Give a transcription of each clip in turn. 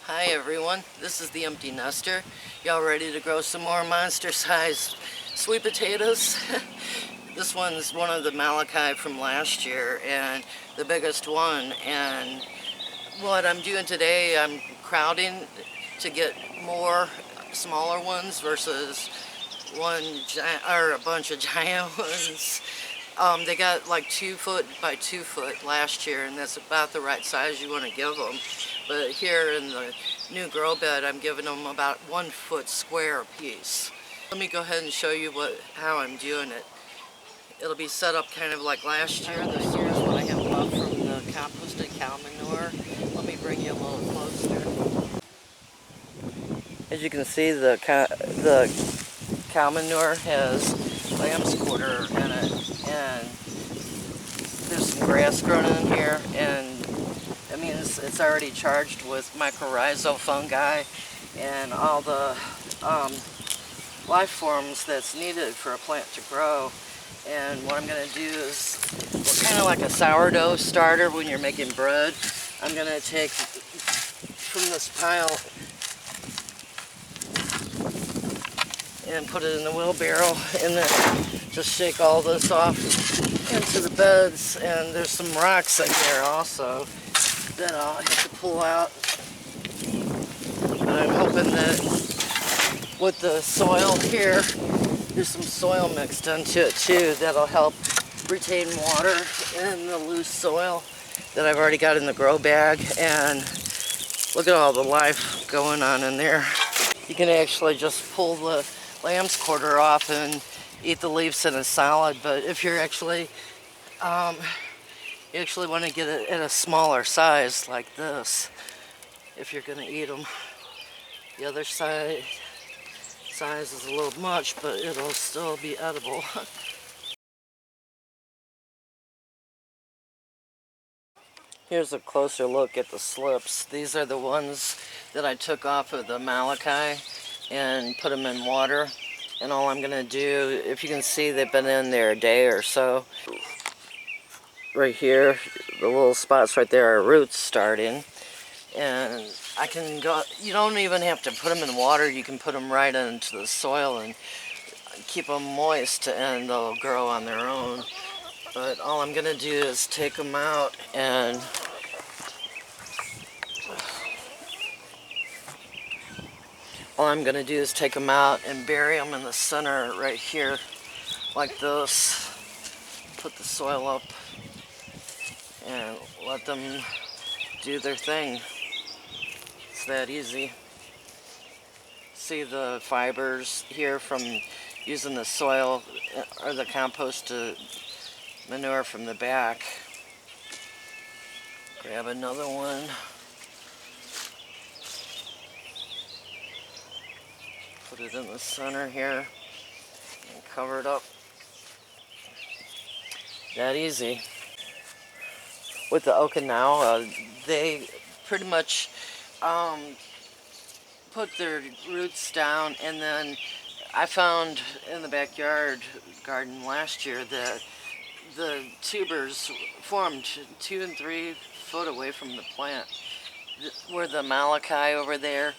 Hi everyone, this is the Empty Nester. Y'all ready to grow some more monster-sized sweet potatoes? This one's one of the Molokai from last year and the biggest one. And what I'm doing today, I'm crowding to get more smaller ones versus one giant, or a bunch of giant ones. They got like 2 foot by 2 foot last year, and that's about the right size you want to give them. But here in the new grow bed, I'm giving them about 1 foot square apiece. Let me go ahead and show you how I'm doing it. It'll be set up kind of like last year. This year is what I have left from the composted cow manure. Let me bring you a little closer. As you can see, the cow manure has lamb's quarter in it, and there's some grass grown in here, and that means it's already charged with mycorrhizal fungi and all the life forms that's needed for a plant to grow. And what I'm going to do is, kind of like a sourdough starter when you're making bread, I'm going to take from this pile and put it in the wheelbarrow, and then just shake all this off into the beds. And there's some rocks in here also that I'll have to pull out. And I'm hoping that with the soil here, there's some soil mixed into it too that'll help retain water in the loose soil that I've already got in the grow bag. And look at all the life going on in there. You can actually just pull the lamb's quarter off and eat the leaves in a salad, but if you're actually you actually want to get it at a smaller size like this if you're going to eat them. The other size is a little much, but it'll still be edible. Here's a closer look at the slips. These are the ones that I took off of the Molokai and put them in water. And all I'm going to do, if you can see, they've been in there a day or so. Right here, the little spots right there are roots starting. And I can go, you don't even have to put them in water, you can put them right into the soil and keep them moist, and they'll grow on their own. But all I'm going to do is take them out and bury them in the center right here like this. Put the soil up and let them do their thing. It's that easy. See the fibers here from using the soil or the composted manure from the back. Grab another one. Put it in the center here and cover it up. That easy. With the Okinawa, they pretty much put their roots down, and then I found in the backyard garden last year that the tubers formed 2 and 3 foot away from the plant. Where the Molokai over there,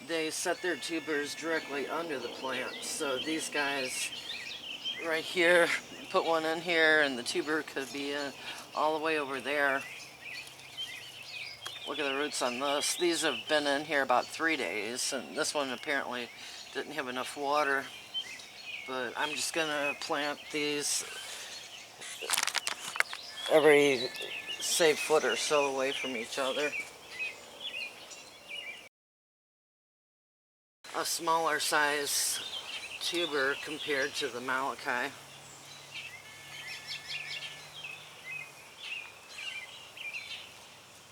they set their tubers directly under the plant. So these guys right here, put one in here, and the tuber could be all the way over there. Look at the roots on this. These have been in here about 3 days, and this one apparently didn't have enough water. But I'm just gonna plant these every, say, foot or so away from each other. A smaller size tuber compared to the Molokai.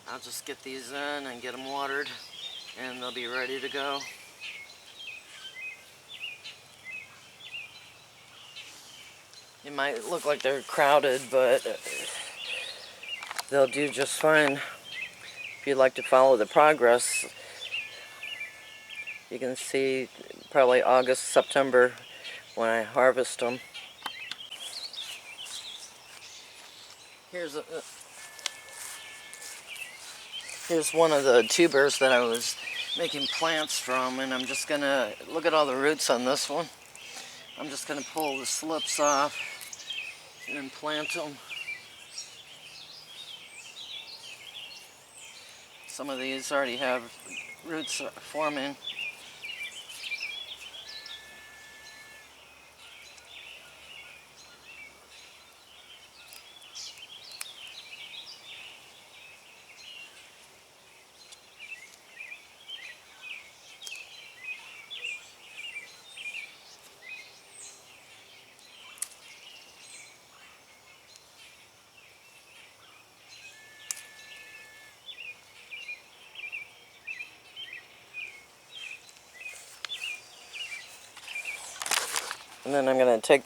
I'll just get these in and get them watered, and they'll be ready to go. It might look like they're crowded, but they'll do just fine. If you'd like to follow the progress, you can see probably August, September when I harvest them. Here's Here's one of the tubers that I was making plants from, and I'm just gonna look at all the roots on this one. I'm just gonna pull the slips off and plant them. Some of these already have roots forming. And then I'm going to take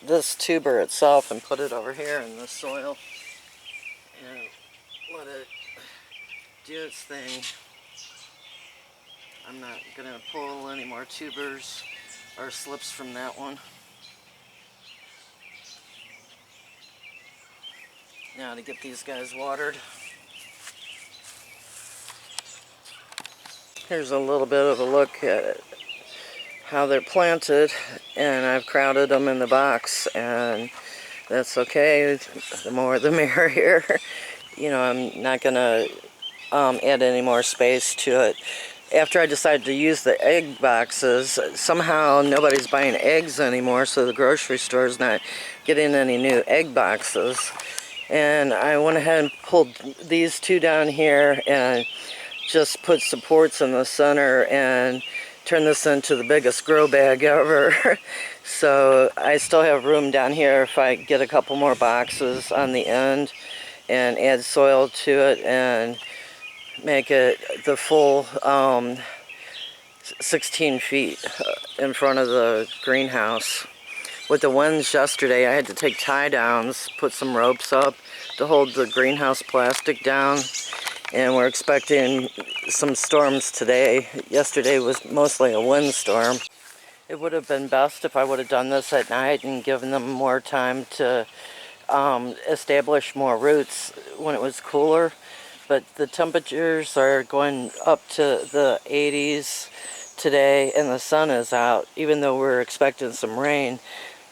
this tuber itself and put it over here in the soil and let it do its thing. I'm not going to pull any more tubers or slips from that one. Now to get these guys watered. Here's a little bit of a look at how they're planted, and I've crowded them in the box, and that's okay. The more the merrier. You know, I'm not gonna add any more space to it. After I decided to use the egg boxes, somehow nobody's buying eggs anymore, so the grocery store is not getting any new egg boxes. And I went ahead and pulled these two down here and just put supports in the center and turn this into the biggest grow bag ever. So I still have room down here if I get a couple more boxes on the end and add soil to it and make it the full 16 feet in front of the greenhouse. With the winds yesterday, I had to take tie downs, put some ropes up to hold the greenhouse plastic down. And we're expecting some storms today. Yesterday was mostly a windstorm. It would have been best if I would have done this at night and given them more time to establish more roots when it was cooler. But the temperatures are going up to the 80s today and the sun is out, even though we're expecting some rain.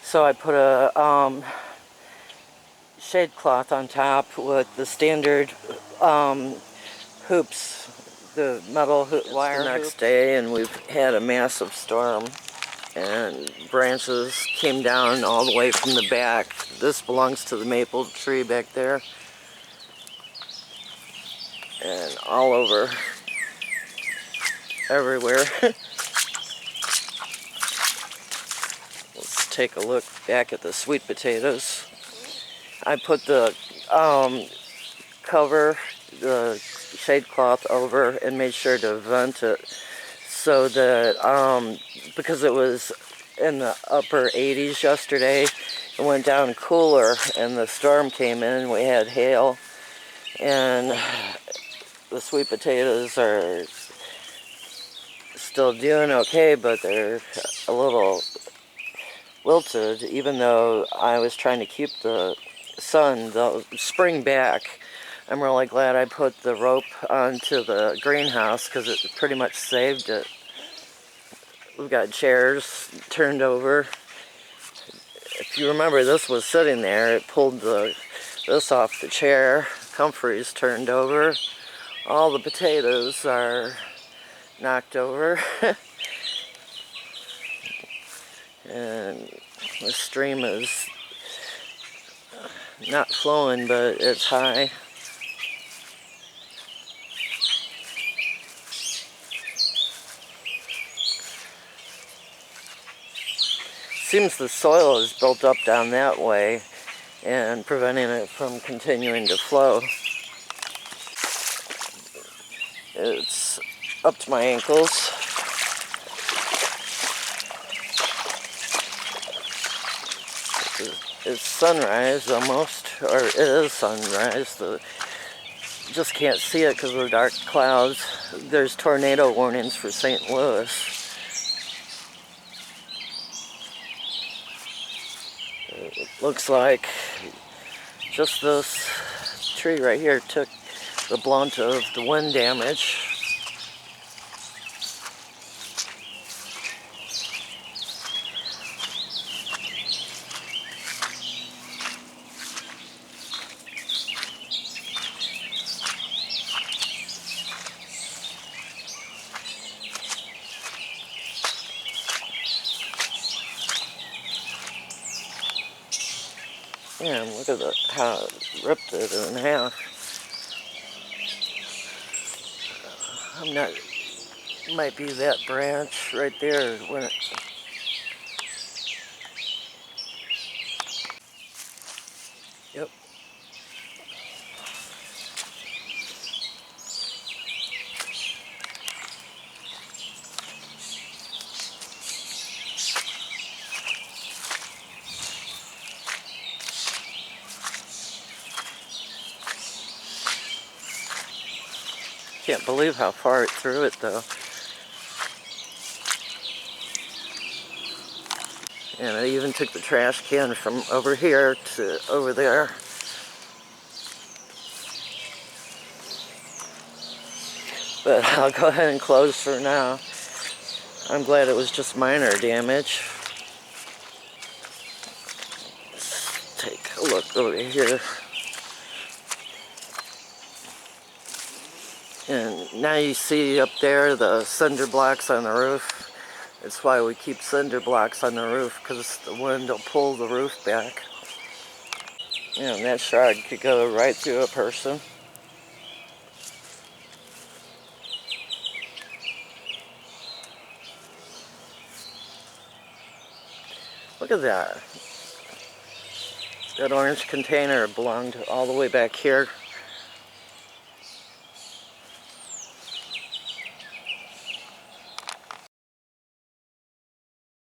So I put a shade cloth on top with the standard hoops, the metal wire. The next day, and we've had a massive storm, and branches came down all the way from the back. This belongs to the maple tree back there, and all over, everywhere. Let's take a look back at the sweet potatoes. I put the cover, the shade cloth over, and made sure to vent it so that because it was in the upper 80s yesterday, it went down cooler and the storm came in. We had hail, and the sweet potatoes are still doing okay, but they're a little wilted, even though I was trying to keep the spring back. I'm really glad I put the rope onto the greenhouse because it pretty much saved it. We've got chairs turned over. If you remember, this was sitting there. It pulled this off the chair. Comfrey's turned over. All the potatoes are knocked over. And the stream is not flowing, but it's high. Seems the soil is built up down that way and preventing it from continuing to flow. It's up to my ankles. It's sunrise almost, or it is sunrise. Just can't see it because of the dark clouds. There's tornado warnings for St. Louis. It looks like just this tree right here took the blunt of the wind damage. Yeah, and look at how it ripped it in half. I'm not, might be that branch right there when it, yep. Can't believe how far it threw it though. And I even took the trash can from over here to over there. But I'll go ahead and close for now. I'm glad it was just minor damage. Let's take a look over here. And now you see up there the cinder blocks on the roof. That's why we keep cinder blocks on the roof, because the wind will pull the roof back. And that shard could go right through a person. Look at that. That orange container belonged all the way back here.